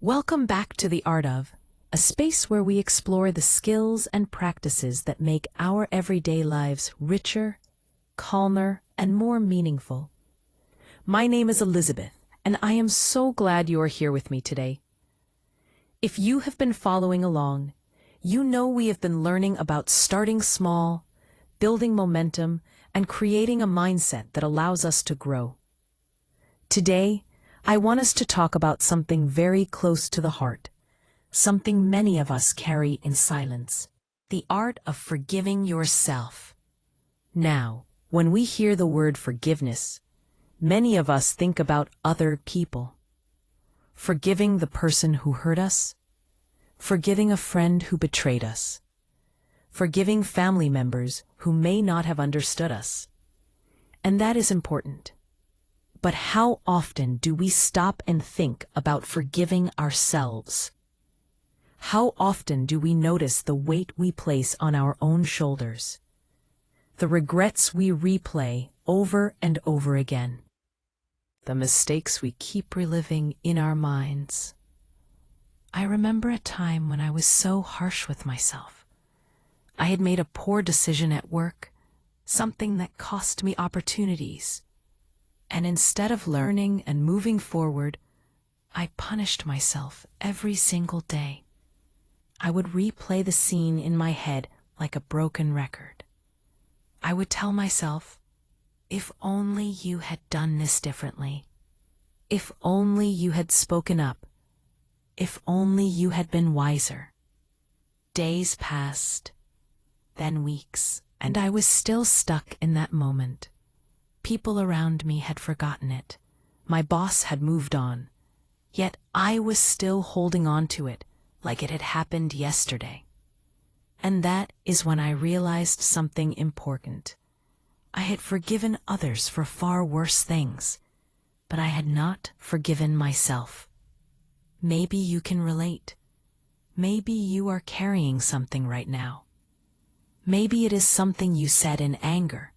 Welcome back to The Art of, a space where we explore the skills and practices that make our everyday lives richer, calmer, and more meaningful. My name is Elizabeth, and I am so glad you are here with me today. If you have been following along, you know we have been learning about starting small, building momentum, and creating a mindset that allows us to grow. Today, I want us to talk about something very close to the heart, something many of us carry in silence: the art of forgiving yourself. Now, when we hear the word forgiveness, many of us think about other people. Forgiving the person who hurt us, forgiving a friend who betrayed us, forgiving family members who may not have understood us. And that is important. But how often do we stop and think about forgiving ourselves? How often do we notice the weight we place on our own shoulders, the regrets we replay over and over again, the mistakes we keep reliving in our minds? I remember a time when I was so harsh with myself. I had made a poor decision at work, something that cost me opportunities. And instead of learning and moving forward, I punished myself every single day. I would replay the scene in my head like a broken record. I would tell myself, if only you had done this differently. If only you had spoken up. If only you had been wiser. Days passed, then weeks, and I was still stuck in that moment. People around me had forgotten it. My boss had moved on. Yet I was still holding on to it like it had happened yesterday. And that is when I realized something important. I had forgiven others for far worse things, but I had not forgiven myself. Maybe you can relate. Maybe you are carrying something right now. Maybe it is something you said in anger.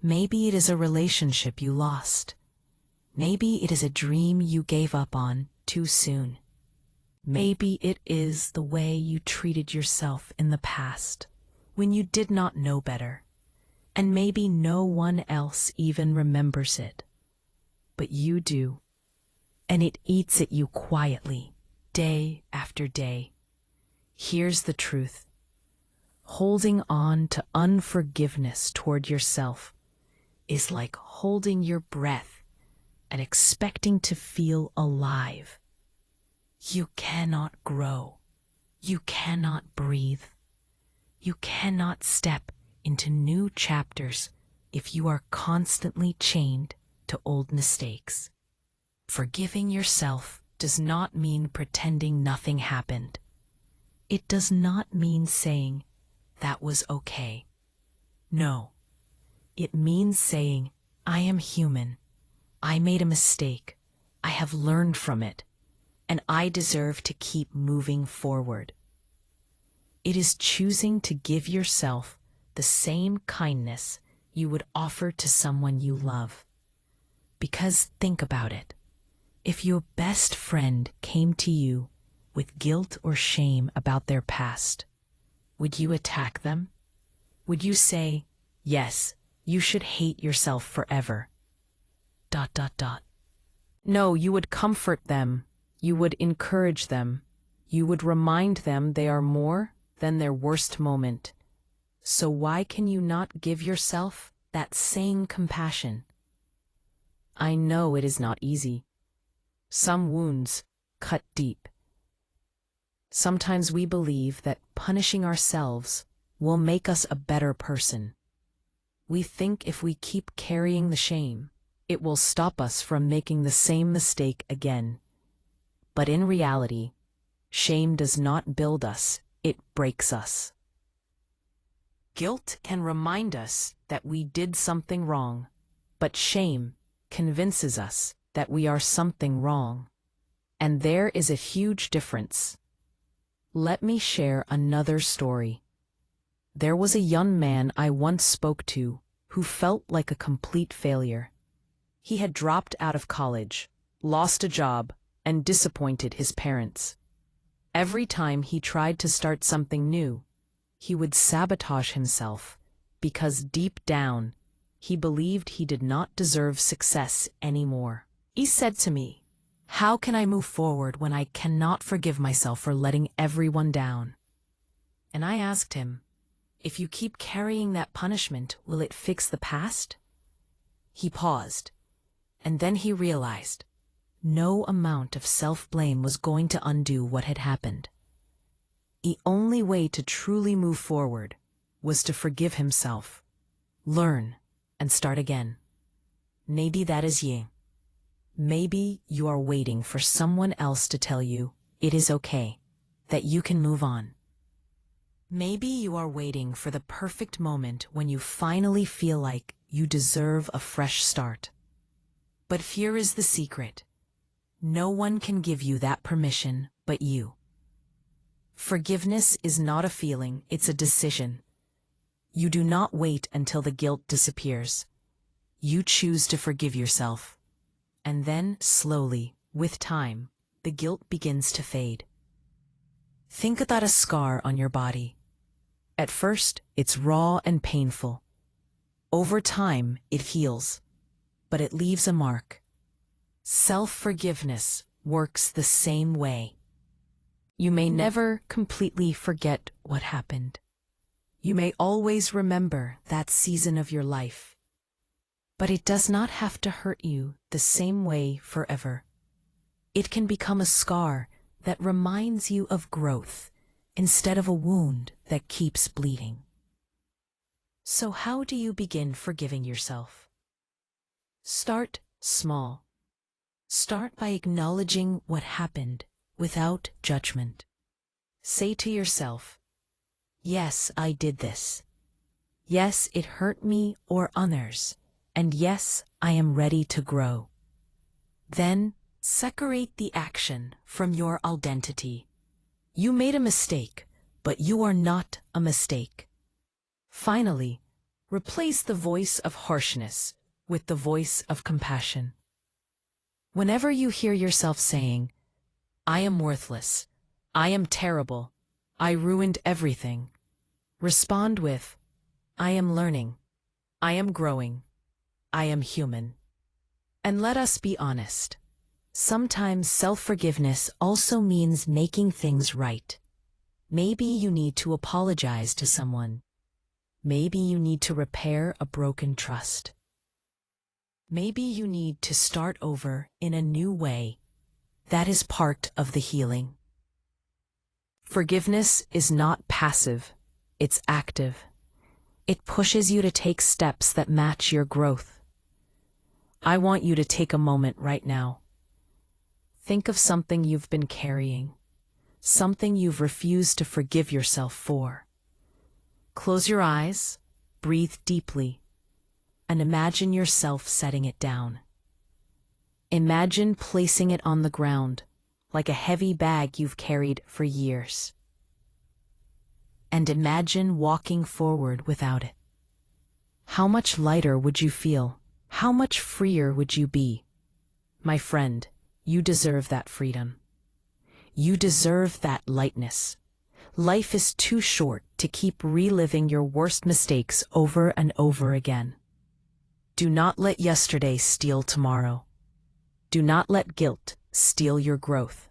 Maybe it is a relationship you lost. Maybe it is a dream you gave up on too soon. Maybe it is the way you treated yourself in the past, when you did not know better. And maybe no one else even remembers it. But you do. And it eats at you quietly, day after day. Here's the truth. Holding on to unforgiveness toward yourself is like holding your breath and expecting to feel alive. You cannot grow. You cannot breathe. You cannot step into new chapters if you are constantly chained to old mistakes. Forgiving yourself does not mean pretending nothing happened. It does not mean saying, "That was okay." No. It means saying, I am human. I made a mistake. I have learned from it. And I deserve to keep moving forward. It is choosing to give yourself the same kindness you would offer to someone you love. Because think about it. If your best friend came to you with guilt or shame about their past, would you attack them? Would you say, "Yes, you should hate yourself forever"? ... No, you would comfort them. You would encourage them. You would remind them they are more than their worst moment. So why can you not give yourself that same compassion? I know it is not easy. Some wounds cut deep. Sometimes we believe that punishing ourselves will make us a better person. We think if we keep carrying the shame, it will stop us from making the same mistake again. But in reality, shame does not build us, it breaks us. Guilt can remind us that we did something wrong, but shame convinces us that we are something wrong. And there is a huge difference. Let me share another story. There was a young man I once spoke to who felt like a complete failure. He had dropped out of college, lost a job, and disappointed his parents. Every time he tried to start something new, he would sabotage himself because deep down, he believed he did not deserve success anymore. He said to me, "How can I move forward when I cannot forgive myself for letting everyone down?" And I asked him, "If you keep carrying that punishment, will it fix the past?" He paused, and then he realized no amount of self-blame was going to undo what had happened. The only way to truly move forward was to forgive himself, learn, and start again. Maybe that is you. Maybe you are waiting for someone else to tell you it is okay, that you can move on. Maybe you are waiting for the perfect moment when you finally feel like you deserve a fresh start. But here is the secret. No one can give you that permission but you. Forgiveness is not a feeling, it's a decision. You do not wait until the guilt disappears. You choose to forgive yourself. And then, slowly, with time, the guilt begins to fade. Think about a scar on your body. At first, it's raw and painful. Over time, it heals, but it leaves a mark. Self-forgiveness works the same way. You may never completely forget what happened. You may always remember that season of your life. But it does not have to hurt you the same way forever. It can become a scar that reminds you of growth instead of a wound that keeps bleeding. So how do you begin forgiving yourself? Start small. Start by acknowledging what happened without judgment. Say to yourself, "Yes, I did this. Yes, it hurt me or others. And yes, I am ready to grow." Then, separate the action from your identity. You made a mistake, but you are not a mistake. Finally, replace the voice of harshness with the voice of compassion. Whenever you hear yourself saying, "I am worthless, I am terrible, I ruined everything," respond with, "I am learning, I am growing, I am human." And let us be honest. Sometimes self-forgiveness also means making things right. Maybe you need to apologize to someone. Maybe you need to repair a broken trust. Maybe you need to start over in a new way. That is part of the healing. Forgiveness is not passive, it's active. It pushes you to take steps that match your growth. I want you to take a moment right now. Think of something you've been carrying, something you've refused to forgive yourself for. Close your eyes, breathe deeply, and imagine yourself setting it down. Imagine placing it on the ground, like a heavy bag you've carried for years. And imagine walking forward without it. How much lighter would you feel? How much freer would you be? My friend, you deserve that freedom. You deserve that lightness. Life is too short to keep reliving your worst mistakes over and over again. Do not let yesterday steal tomorrow. Do not let guilt steal your growth.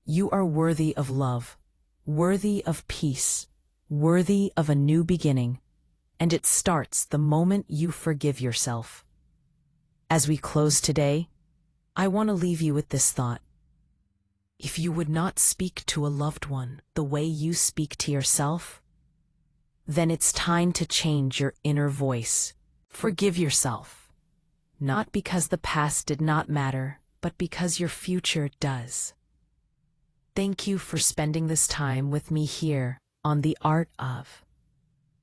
You are worthy of love, worthy of peace, worthy of a new beginning, and it starts the moment you forgive yourself. As we close today, I want to leave you with this thought. If you would not speak to a loved one the way you speak to yourself, then it's time to change your inner voice. Forgive yourself, not because the past did not matter, but because your future does. Thank you for spending this time with me here on The Art of.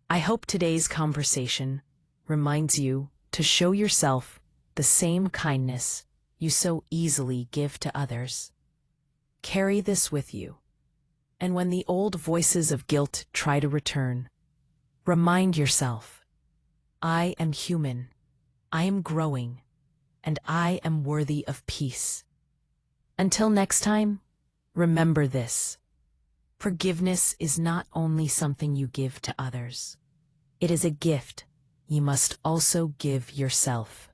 I hope today's conversation reminds you to show yourself the same kindness you so easily give to others. Carry this with you, and when the old voices of guilt try to return, remind yourself, I am human, I am growing, and I am worthy of peace. Until next time, remember this. Forgiveness is not only something you give to others. It is a gift you must also give yourself.